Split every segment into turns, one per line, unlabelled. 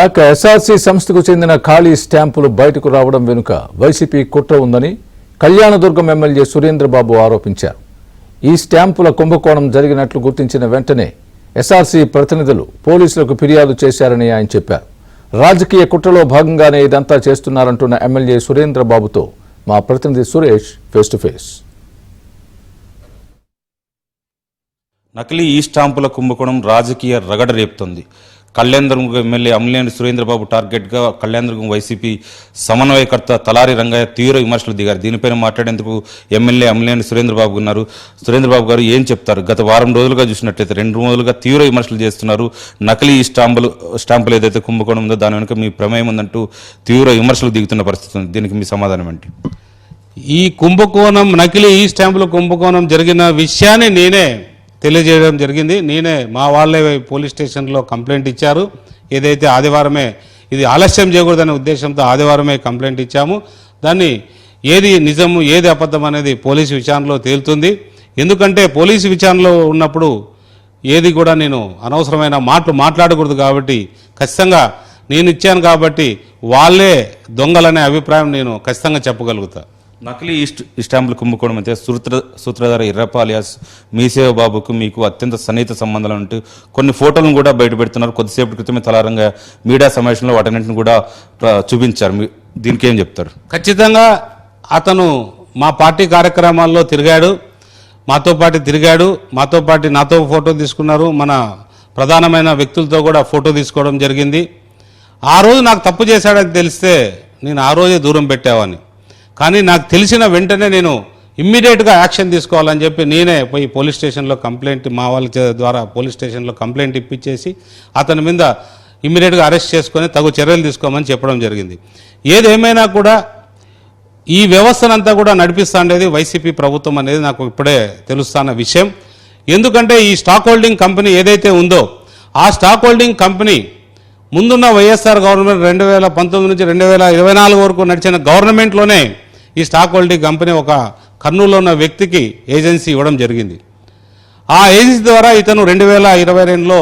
SRC సంస్థకు చెందిన ఖాళీ స్టాంపులు బయటకు రావడం వెనుక వైసీపీ కుట్ర ఉందని కళ్యాణదుర్గం ఎమ్మెల్యే సురేంద్రబాబు ఆరోపించారు. ఈ స్టాంపుల కుంభకోణం జరిగినట్లు గుర్తించిన వెంటనే ఎస్ఆర్సీ ప్రతినిధులు పోలీసులకు ఫిర్యాదు చేశారని ఆయన చెప్పారు. రాజకీయ కుట్రలో భాగంగానే ఇదంతా చేస్తున్నారంటున్న ఎమ్మెల్యే సురేంద్రబాబుతో మా ప్రతినిధి సురేష్ ఫేస్ టు ఫేస్.
నకిలీ ఈ స్టాంపుల కుంభకోణం రాజకీయ రగడ రేపుతోంది. కళ్యాణదుర్గం ఎమ్మెల్యే అమ్మినేని సురేంద్రబాబు టార్గెట్గా కళ్యాణదుర్గం వైసీపీ సమన్వయకర్త తలారి రంగయ్య తీవ్ర విమర్శలు దిగారు. దీనిపైన మాట్లాడేందుకు ఎమ్మెల్యే అమ్మినేని సురేంద్రబాబు ఉన్నారు. సురేంద్రబాబు గారు ఏం చెప్తారు? గత వారం రోజులుగా చూసినట్లయితే 2 రోజులుగా తీవ్ర విమర్శలు చేస్తున్నారు. నకిలీ ఈ స్టాంపులు ఏదైతే కుంభకోణం ఉందో దాని వెనుక మీ ప్రమేయం ఉందంటూ తీవ్ర విమర్శలు దిగుతున్న పరిస్థితి ఉంది. దీనికి మీ సమాధానం ఏంటి?
ఈ కుంభకోణం, నకిలీ ఈ స్టాంపుల కుంభకోణం జరిగిన విషయాన్ని నేనే తెలియజేయడం జరిగింది. నేనే మా వాళ్ళే పోలీస్ స్టేషన్లో కంప్లైంట్ ఇచ్చారు. ఏదైతే ఆదివారమే ఇది ఆలస్యం చేయకూడదనే ఉద్దేశంతో ఆదివారమే కంప్లైంట్ ఇచ్చాము. దాన్ని ఏది నిజము ఏది అబద్ధం అనేది పోలీసు విచారణలో తేలుతుంది. ఎందుకంటే పోలీసు విచారణలో ఉన్నప్పుడు ఏది కూడా నేను అనవసరమైన మాటలు మాట్లాడకూడదు. కాబట్టి ఖచ్చితంగా నేను ఇచ్చాను కాబట్టి వాళ్ళే దొంగలనే అభిప్రాయం నేను ఖచ్చితంగా చెప్పగలుగుతా.
నకిలీ ఈ స్టాంపులు కుంభకోణం అయితే సూత్రధార ఇర్రప్ప అలియాస్ మీసేవ బాబుకు మీకు అత్యంత సన్నిహిత సంబంధాలు అంటూ కొన్ని ఫోటోలను కూడా బయటపెడుతున్నారు. కొద్దిసేపటి క్రితమే తలారంగా మీడియా సమావేశంలో వాటన్నింటిని కూడా చూపించారు. దీనికి ఏం చెప్తారు?
ఖచ్చితంగా అతను మా పార్టీ కార్యక్రమాల్లో తిరిగాడు, మాతో పాటు నాతో ఫోటో తీసుకున్నారు. మన ప్రధానమైన వ్యక్తులతో కూడా ఫోటో తీసుకోవడం జరిగింది. ఆ రోజు నాకు తప్పు చేశాడని తెలిస్తే నేను ఆ రోజే దూరం పెట్టేవాడిని. కానీ నాకు తెలిసిన వెంటనే నేను ఇమ్మీడియట్గా యాక్షన్ తీసుకోవాలని చెప్పి నేనే పోయి పోలీస్ స్టేషన్లో కంప్లైంట్, మా వాళ్ళ ద్వారా పోలీస్ స్టేషన్లో కంప్లైంట్ ఇప్పించేసి అతని మీద ఇమ్మీడియట్గా అరెస్ట్ చేసుకొని తగు చర్యలు తీసుకోమని చెప్పడం జరిగింది. ఏదేమైనా కూడా ఈ వ్యవస్థనంతా కూడా నడిపిస్తుండేది వైసీపీ ప్రభుత్వం అనేది నాకు ఇప్పుడే తెలుస్తున్న విషయం. ఎందుకంటే ఈ స్టాక్ హోల్డింగ్ కంపెనీ ఏదైతే ఉందో ఆ స్టాక్ హోల్డింగ్ కంపెనీ ముందున్న వైఎస్ఆర్ గవర్నమెంట్ 2019 నుంచి 2024 వరకు నడిచిన గవర్నమెంట్లోనే ఈ స్టాక్ హోల్డింగ్ కంపెనీ ఒక కర్నూలులో ఉన్న వ్యక్తికి ఏజెన్సీ ఇవ్వడం జరిగింది. ఆ ఏజెన్సీ ద్వారా ఇతను 2022లో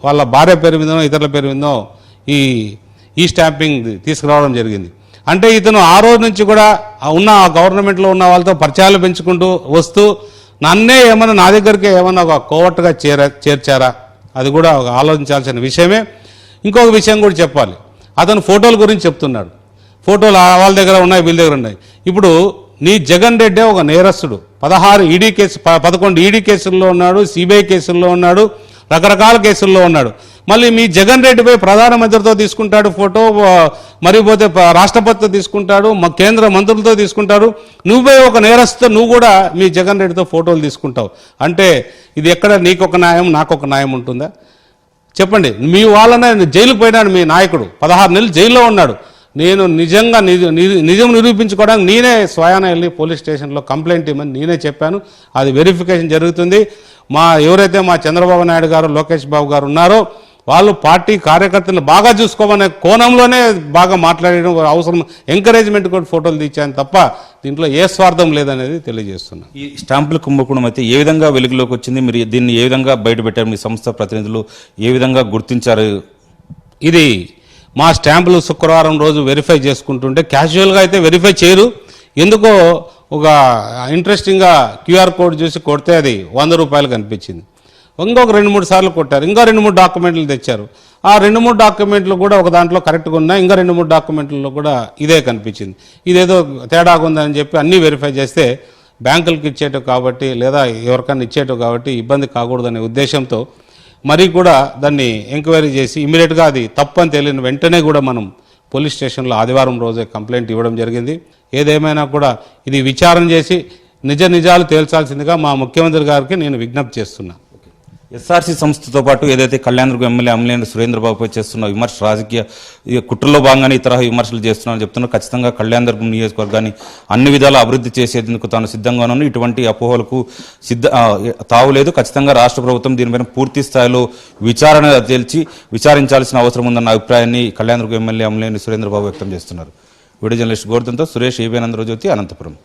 వాళ్ళ భార్య పేరు మీదనో ఇతరుల పేరు మీదనో ఈ స్టాంపింగ్ తీసుకురావడం జరిగింది. అంటే ఇతను ఆ రోజు నుంచి కూడా ఉన్న గవర్నమెంట్లో ఉన్న వాళ్ళతో పరిచయాలు పెంచుకుంటూ వస్తూ నన్నే ఏమన్నా నా దగ్గరికి ఏమన్నా ఒక కోవట్టుగా చేర్చారా? అది కూడా ఆలోచించాల్సిన విషయమే. ఇంకొక విషయం కూడా చెప్పాలి. అతను ఫోటోల గురించి చెప్తున్నాడు. ఫోటోలు వాళ్ళ దగ్గర ఉన్నాయి, వీళ్ళ దగ్గర ఉన్నాయి. ఇప్పుడు నీ జగన్ రెడ్డి ఒక నేరస్తుడు. 11 ఈడీ కేసుల్లో ఉన్నాడు, సిబిఐ కేసుల్లో ఉన్నాడు, రకరకాల కేసుల్లో ఉన్నాడు. మళ్ళీ మీ జగన్ రెడ్డిపై ప్రధానమంత్రితో తీసుకుంటాడు ఫోటో, మరి పోతే రాష్ట్రపతితో తీసుకుంటాడు, కేంద్ర మంత్రులతో తీసుకుంటాడు. నువ్వే ఒక నేరస్తుతో నువ్వు కూడా మీ జగన్ రెడ్డితో ఫోటోలు తీసుకుంటావు. అంటే ఇది ఎక్కడ నీకొక న్యాయం నాకొక న్యాయం ఉంటుందా? చెప్పండి. మీ వాళ్ళనే జైలుకు పోయినాడు మీ నాయకుడు, 16 నెలలు జైల్లో ఉన్నాడు. నేను నిజంగా నిజం నిరూపించుకోవడానికి నేనే స్వయాన వెళ్ళి పోలీస్ స్టేషన్లో కంప్లైంట్ ఇవ్వమని నేనే చెప్పాను. అది వెరిఫికేషన్ జరుగుతుంది. ఎవరైతే మా చంద్రబాబు నాయుడు గారు, లోకేష్ బాబు గారు ఉన్నారో వాళ్ళు పార్టీ కార్యకర్తలను బాగా చూసుకోమనే కోణంలోనే బాగా మాట్లాడడం, అవసరం ఎంకరేజ్మెంట్ కూడా ఫోటోలు తీర్చాను తప్ప దీంట్లో ఏ స్వార్థం లేదనేది తెలియజేస్తున్నాను.
ఈ స్టాంపుల కుంభకోణం అయితే ఏ విధంగా వెలుగులోకి వచ్చింది? మీరు దీన్ని ఏ విధంగా బయటపెట్టారు? మీ సంస్థ ప్రతినిధులు ఏ విధంగా గుర్తించారు?
ఇది మా స్టాంపులు శుక్రవారం రోజు వెరిఫై చేసుకుంటుంటే క్యాజువల్గా అయితే వెరిఫై చేయరు. ఎందుకో ఒక ఇంట్రెస్టింగ్గా క్యూఆర్ కోడ్ చూసి కొడితే అది 100 రూపాయలు కనిపించింది. ఇంకొక 2-3 సార్లు కొట్టారు. ఇంకా 2-3 డాక్యుమెంట్లు తెచ్చారు. ఆ 2-3 డాక్యుమెంట్లు కూడా ఒక దాంట్లో కరెక్ట్గా ఉన్నాయి, ఇంకా 2-3 డాక్యుమెంట్లలో కూడా ఇదే కనిపించింది. ఇదేదో తేడాగా ఉందని చెప్పి అన్నీ వెరిఫై చేస్తే బ్యాంకులకు ఇచ్చేటవి కాబట్టి లేదా ఎవరికన్నా ఇచ్చేటవి కాబట్టి ఇబ్బంది కాకూడదనే ఉద్దేశంతో మరీ కూడా దాన్ని ఎంక్వైరీ చేసి ఇమీడియట్గా అది తప్పు అని తెలియని వెంటనే కూడా మనం పోలీస్ స్టేషన్లో ఆదివారం రోజే కంప్లైంట్ ఇవ్వడం జరిగింది. ఏదేమైనా కూడా ఇది విచారణ చేసి నిజాలు తేల్చాల్సిందిగా మా ముఖ్యమంత్రి గారికి నేను విజ్ఞప్తి చేస్తున్నా.
ఎస్ఆర్సీ సంస్థతో పాటు ఏదైతే కళ్యాణదుర్గం ఎమ్మెల్యే అమ్మినేని సురేంద్రబాబుపై చేస్తున్న విమర్శ రాజకీయ కుట్రలో భాగంగానే ఈ తరహా విమర్శలు చేస్తున్నారని చెప్తున్నారు. ఖచ్చితంగా కళ్యాణదుర్గం నియోజకవర్గాన్ని అన్ని విధాలా అభివృద్ధి చేసేందుకు తాను సిద్ధంగా ఉన్నాను. ఇటువంటి అపోహలకు తావులేదు. ఖచ్చితంగా రాష్ట్ర ప్రభుత్వం దీనిపైన పూర్తి స్థాయిలో విచారించాల్సిన అవసరం ఉందన్న అభిప్రాయాన్ని కళ్యాణదుర్గం ఎమ్మెల్యే అమ్మినేని సురేంద్రబాబు వ్యక్తం చేస్తున్నారు. వీడియో జర్నలిస్ట్ గోవర్ధన్తో సురేష్, ఏబిఎన్ ఆంధ్రజ్యోతి, అనంతపురం.